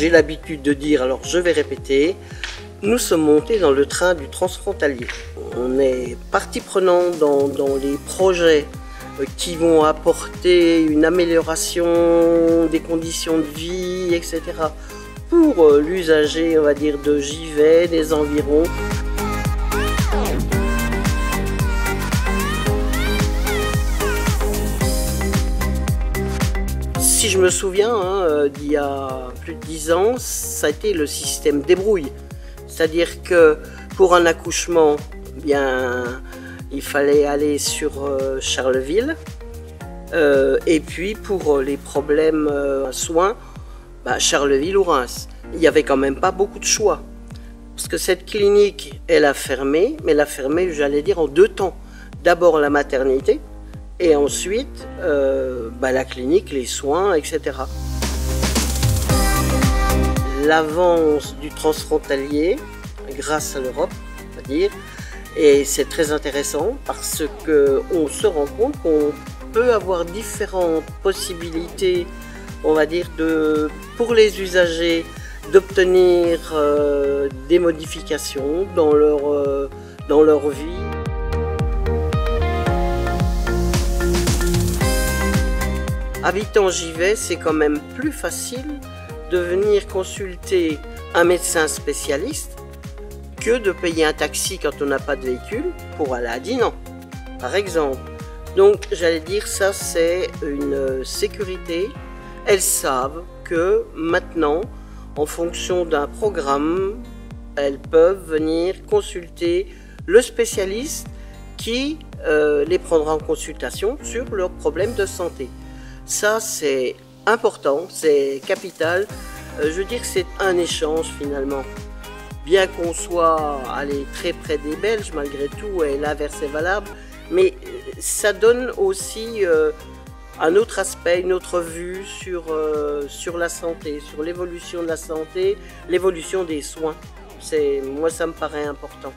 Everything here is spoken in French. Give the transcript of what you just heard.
j'ai l'habitude de dire, alors je vais répéter, nous sommes montés dans le train du transfrontalier. On est partie prenante dans les projets qui vont apporter une amélioration des conditions de vie, etc. pour l'usager, on va dire, de Givet, des environs. Si je me souviens, d'il y a plus de 10 ans, ça a été le système débrouille. C'est-à-dire que pour un accouchement, bien, il fallait aller sur Charleville. Et puis pour les problèmes soins, Charleville ou Reims. Il n'y avait quand même pas beaucoup de choix. Parce que cette clinique, elle a fermé, mais elle a fermé, j'allais dire, en 2 temps. D'abord la maternité, et ensuite la clinique, les soins, etc. L'avance du transfrontalier, grâce à l'Europe, on va dire, et c'est très intéressant parce qu'on se rend compte qu'on peut avoir différentes possibilités, on va dire, pour les usagers d'obtenir des modifications dans leur vie. Habitant Givet, c'est quand même plus facile de venir consulter un médecin spécialiste que de payer un taxi quand on n'a pas de véhicule pour aller à Dinan, par exemple. Donc j'allais dire, ça c'est une sécurité. Elles savent que maintenant, en fonction d'un programme, elles peuvent venir consulter le spécialiste qui les prendra en consultation sur leurs problèmes de santé. Ça c'est important, c'est capital. Je veux dire que c'est un échange finalement. Bien qu'on soit allé très près des Belges, malgré tout, et l'inverse est valable, mais ça donne aussi un autre aspect, une autre vue sur la santé, sur l'évolution de la santé, l'évolution des soins. Moi, ça me paraît important.